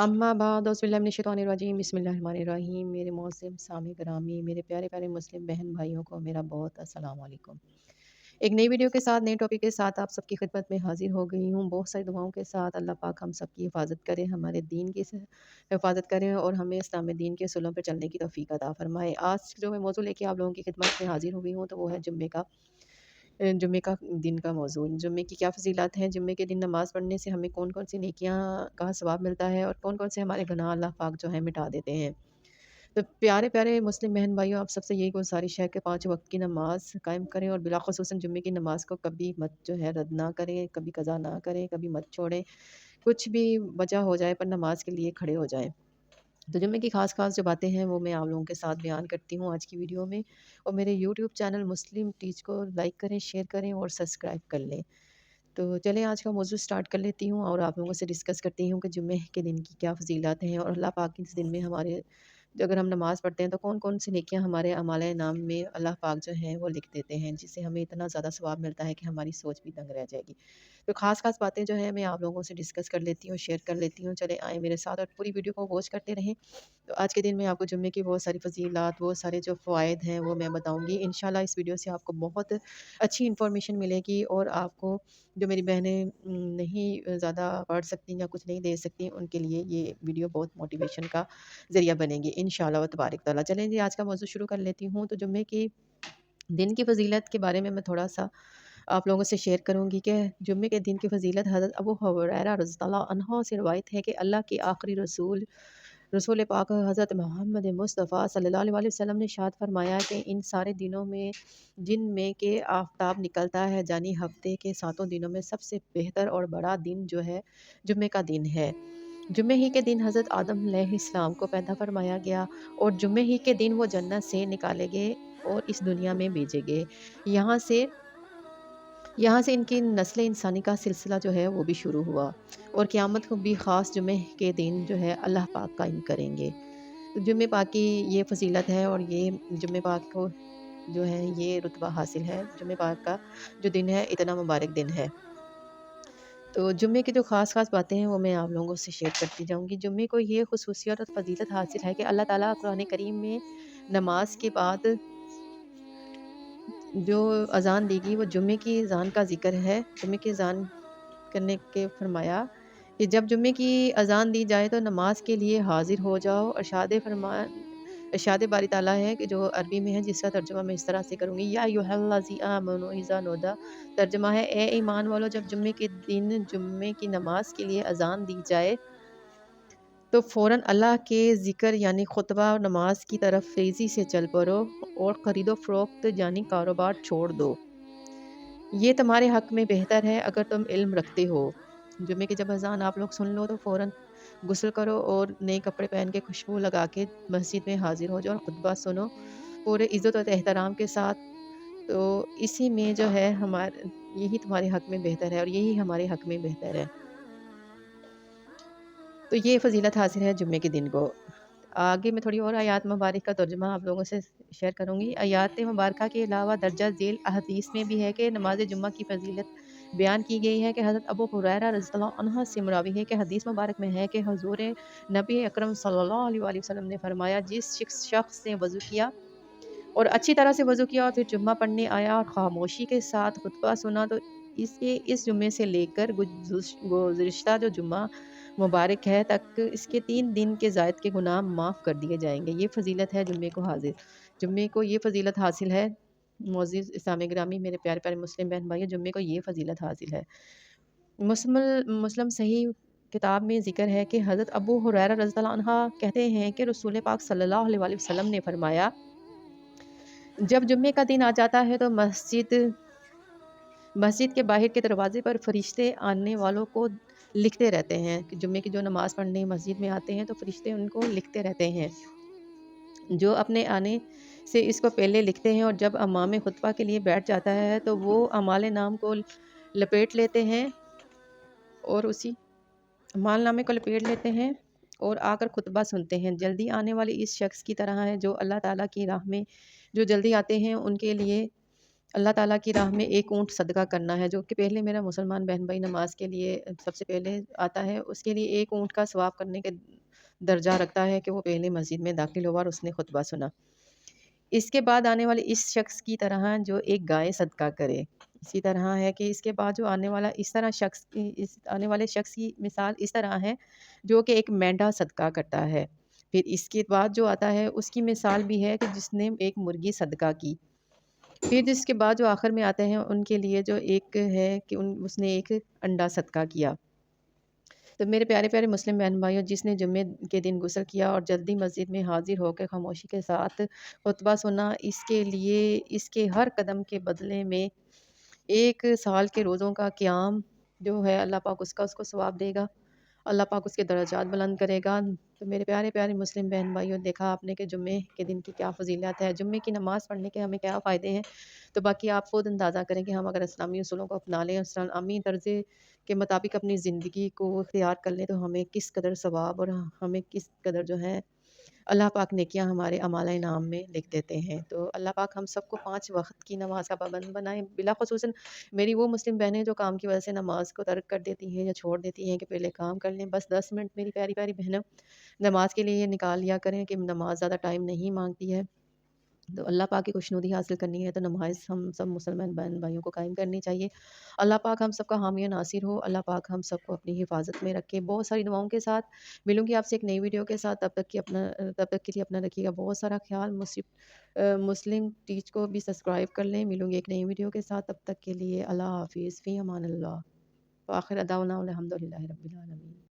अम्मा बाद औज़ुबिल्लाहि बिस्मिल्लाहिर्रहमानिर्रहीम। मेरे मोअज़्ज़म सामी गिरामी, मेरे प्यारे प्यारे मुस्लिम बहन भाइयों को मेरा बहुत अस्सलाम वालेकुम। एक नई वीडियो के साथ, नए टॉपिक के साथ आप सबकी खिदमत में हाजिर हो गई हूँ। बहुत सारी दुआओं के साथ अल्लाह पाक हम सबकी हिफाजत करें, हमारे दीन की हिफाजत करें और हमें इस्लाम में दीन के उसूलों पर चलने की तौफ़ीक अता फ़रमाए। आज जो मैं मौज़ू लेके आप लोगों की खिदमत में हाजिर हुई हूँ तो वो है जुम्मे का दिन का मौज़ू। जुम्मे की क्या फ़ज़ीलत हैं, जुम्मे के दिन नमाज़ पढ़ने से हमें कौन-कौन सी नेकियां का सवाब मिलता है और कौन-कौन से हमारे गुनाह अल्लाह पाक जो है मिटा देते हैं। तो प्यारे-प्यारे मुस्लिम बहन भाइयों, आप सबसे यही गुज़ारिश है कि 5 वक़्त की नमाज़ कायम करें और बिलाख़ुसूसन जुम्मे की नमाज़ को कभी मत जो है रद्द ना करें, कभी क़ज़ा ना करें, कभी मत छोड़ें। कुछ भी वजह हो जाए पर नमाज़ के लिए खड़े हो जाएँ। तो जुम्मे की ख़ास जो बातें हैं वो मैं आप लोगों के साथ बयान करती हूँ आज की वीडियो में। और मेरे यूट्यूब चैनल मुस्लिम टीच को लाइक करें, शेयर करें और सब्सक्राइब कर लें। तो चलें आज का मौज़ू स्टार्ट कर लेती हूँ और आप लोगों से डिस्कस करती हूँ कि जुम्मे के दिन की क्या फ़ज़ीलत हैं और अल्लाह पाक इस दिन में हमारे अगर हम नमाज़ पढ़ते हैं तो कौन-कौन सी नेकियां हमारे अमाल नाम में अल्लाह पाक जो हैं वो लिख देते हैं, जिससे हमें इतना ज़्यादा सवाब मिलता है कि हमारी सोच भी दंग रह जाएगी। तो ख़ास बातें जो हैं मैं आप लोगों से डिस्कस कर लेती हूँ, शेयर कर लेती हूँ। चलें आएँ मेरे साथ और पूरी वीडियो को वॉच करते रहें। तो आज के दिन मैं आपको जुम्मे की बहुत सारी फ़ज़ीलत, बहुत सारे जो फ़वाइद हैं वो मैं बताऊँगी। इंशाल्लाह इस वीडियो से आपको बहुत अच्छी इन्फॉर्मेशन मिलेगी और आपको जो मेरी बहनें नहीं ज़्यादा पढ़ सकती या कुछ नहीं दे सकती, उनके लिए ये वीडियो बहुत मोटिवेशन का ज़रिया बनेगी इंशाल्लाह व तबारक तआला। चलें जी आज का मौज़ू शुरू कर लेती हूँ। तो जुम्मे की दिन की फ़ज़ीलत के बारे में मैं थोड़ा-सा आप लोगों से शेयर करूँगी कि जुम्मे के दिन की फ़ज़ीलत हज़रत अबू हुरैरा रज़ियल्लाहु अन्हु से रिवायत है कि अल्लाह के आखिरी रसूल पाक हज़रत मोहम्मद मुस्तफ़ा सल्लल्लाहु अलैहि वसल्लम ने इरशाद फ़रमाया कि इन सारे दिनों में जिन में के आफ़ताब निकलता है, यानी हफ़्ते के 7 दिनों में सबसे बेहतर और बड़ा दिन जो है जुम्मे का दिन है। जुम्मे ही के दिन हज़रत आदम अलैहिस्सलाम को पैदा फ़रमाया गया और जुम्मे ही के दिन वो जन्नत से निकाले गए और इस दुनिया में भेजे गए। यहाँ से यहाँ से इनकी नस्ल इंसानी का सिलसिला जो है वो भी शुरू हुआ और क़यामत को भी ख़ास जुम्मे के दिन जो है अल्लाह पाक कायम करेंगे। तो जुम्मे पाक की ये फ़ज़ीलत है और ये जुम्मे पाक को जो है ये रुतबा हासिल है। जुम्मे पाक का जो दिन है इतना मुबारक दिन है। तो जुम्मे की जो ख़ास बातें हैं वो मैं आप लोगों से शेयर करती जाऊँगी। जुम्मे को ये ख़ुसूसियत और फ़ज़ीलत हासिल है कि अल्लाह ताला कुरान करीम में नमाज के बाद जो अज़ान देगी वो जुम्मे की अज़ान का ज़िक्र है। जुम्मे की अज़ान करने के फ़रमाया कि जब जुम्मे की अज़ान दी जाए तो नमाज के लिए हाज़िर हो जाओ। इरशाद बारी ताला है कि जो अरबी में है, जिसका तर्जुमा मैं इस तरह से करूँगी, या अय्युहल्लज़ीना आमनू इज़ा नूदा। तर्जुमा है, ए ईमान वालों, जब जुम्मे के दिन जुम्मे की नमाज के लिए अज़ान दी जाए तो फ़ौरन अल्लाह के ज़िक्र यानी खुतबा और नमाज की तरफ तेज़ी से चल पड़ो और खरीदो फ़रोख्त यानी कारोबार छोड़ दो। ये तुम्हारे हक़ में बेहतर है अगर तुम इल्म रखते हो। जुम्मे की जब अज़ान आप लोग सुन लो तो फ़ौरन गुस्ल करो और नए कपड़े पहन के खुशबू लगा के मस्जिद में हाज़िर हो जाओ और खुतबा सुनो पूरे इज़्ज़त और एहतराम के साथ। तो इसी में जो है यही तुम्हारे हक़ में बेहतर है और यही हमारे हक़ में बेहतर है। तो ये फ़ज़ीलत हासिल है जुम्मे के दिन को। आगे मैं थोड़ी और आयात मुबारक का तर्जुमा आप लोगों से शेयर करूँगी। आयात मुबारक के अलावा दर्जा ज़ेल अहदीस में भी है कि नमाज जुम्मा की फ़ज़ीलत बयान की गई है कि हज़रत अबू हुरैरा रज़ियल्लाहु अन्हु से मरवी है कि हदीस मुबारक में है कि हुज़ूर नबी अकरम सल्लल्लाहु अलैहि वसल्लम ने फ़रमाया, जिस शख़्स ने वज़ू किया और अच्छी तरह से वज़ू किया और फिर जुम्मा पढ़ने आया और ख़ामोशी के साथ खुतबा सुना तो इस जुम्मे से लेकर गुज़िश्ता जो जुम्मा मुबारक है तक इसके 3 दिन के ज़ायद के गुनाह माफ़ कर दिए जाएँगे। ये फ़ज़ीलत है जुम्मे को ये फ़ज़ीलत हासिल है। मुअज़्ज़िज़ इस्लामी गिरामी, मेरे प्यारे-प्यारे मुस्लिम बहन भाइयों, जुम्मे को ये फ़ज़ीलत हासिल है। मुस्लिम सही किताब में ज़िक्र है कि हज़रत अबू हुरैरा रज़ियल्लाहु अन्हु कहते हैं कि रसूल पाक सल्लल्लाहु अलैहि वसल्लम ने फ़रमाया, जब जुम्मे का दिन आ जाता है तो मस्जिद के बाहर के दरवाज़े पर फ़रिश्ते आने वालों को लिखते रहते हैं कि जुम्मे की जो नमाज़ पढ़ने मस्जिद में आते हैं तो फ़रिश्ते उनको लिखते रहते हैं। जो अपने आने से इसको पहले लिखते हैं और जब इमाम खुतबा के लिए बैठ जाता है तो वो अमाल नाम को लपेट लेते हैं और उसी मालनामे को लपेट लेते हैं और आकर खुतबा सुनते हैं। जल्दी आने वाले इस शख्स की तरह है जो अल्लाह ताला की राह में जो जल्दी आते हैं उनके लिए اللہ تعالیٰ کی راہ میں ایک اونٹ صدقہ کرنا ہے، جو کہ پہلے میرا مسلمان بہن بھائی نماز کے لیے سب سے پہلے آتا ہے، اس کے لیے ایک اونٹ کا ثواب کرنے کے درجہ رکھتا ہے کہ وہ پہلے مسجد میں داخل ہوا اور اس نے خطبہ سنا۔ اس کے بعد آنے والے اس شخص کی طرح جو ایک گائے صدقہ کرے، اسی طرح ہے کہ اس کے بعد جو آنے والا اس آنے والے شخص کی مثال اس طرح ہے جو کہ ایک مینڈھا صدقہ کرتا ہے۔ پھر اس کے بعد جو آتا ہے اس کی مثال بھی ہے کہ جس نے ایک مرغی صدقہ کی۔ پھر جس کے بعد جو آخر میں آتے ہیں ان کے لیے جو ایک ہے کہ اس نے ایک انڈا صدقہ کیا۔ تو میرے پیارے پیارے مسلم بہن بھائیوں، جس نے جمعے کے دن غسل کیا اور جلدی مسجد میں حاضر ہو کے خاموشی کے ساتھ خطبہ سنا، اس کے لیے اس کے ہر قدم کے بدلے میں 1 سال کے روزوں کا قیام جو ہے اللہ پاک اس کو ثواب دے گا، اللہ پاک اس کے درجات بلند کرے گا۔ تو میرے پیارے پیارے مسلم بہن بھائیوں، دیکھا آپ نے کہ جمعے کے دن کی کیا فضیلت ہے، جمعے کی نماز پڑھنے کے ہمیں کیا فائدے ہیں۔ تو باقی آپ خود اندازہ کریں کہ ہم اگر اسلامی اصولوں کو اپنا لیں، اسلامی طرز کے مطابق اپنی زندگی کو اختیار کر لیں، تو ہمیں کس قدر ثواب اور ہمیں کس قدر جو ہے اللہ پاک نیکیاں ہمارے اعمال انعام میں لکھ دیتے ہیں۔ تو اللہ پاک ہم سب کو 5 وقت کی نماز کا پابند بنائیں۔ بلاخصوصاً میری وہ مسلم بہنیں جو کام کی وجہ سے نماز کو ترک کر دیتی ہیں یا چھوڑ دیتی ہیں کہ پہلے کام کر لیں، بس 10 منٹ میری پیاری پیاری بہنوں نماز کے لیے یہ نکال لیا کریں کہ نماز زیادہ ٹائم نہیں مانگتی ہے۔ تو اللہ پاک کی خوشنودی حاصل کرنی ہے تو نماز ہم سب مسلمان بہن بھائیوں کو قائم کرنی چاہیے۔ اللہ پاک ہم سب کا حامی و ناصر ہو، اللہ پاک ہم سب کو اپنی حفاظت میں رکھے۔ بہت ساری دعاؤں کے ساتھ ملوں گی آپ سے ایک نئی ویڈیو کے ساتھ، تب تک کے لیے اپنا رکھیے گا بہت سارا خیال۔ مسلم ٹیچ کو بھی سبسکرائب کر لیں۔ ملوں گی ایک نئی ویڈیو کے ساتھ، تب تک کے لیے اللہ حافظ، فی امان اللہ، وآخر دعوانا الحمد للہ رب العالمین۔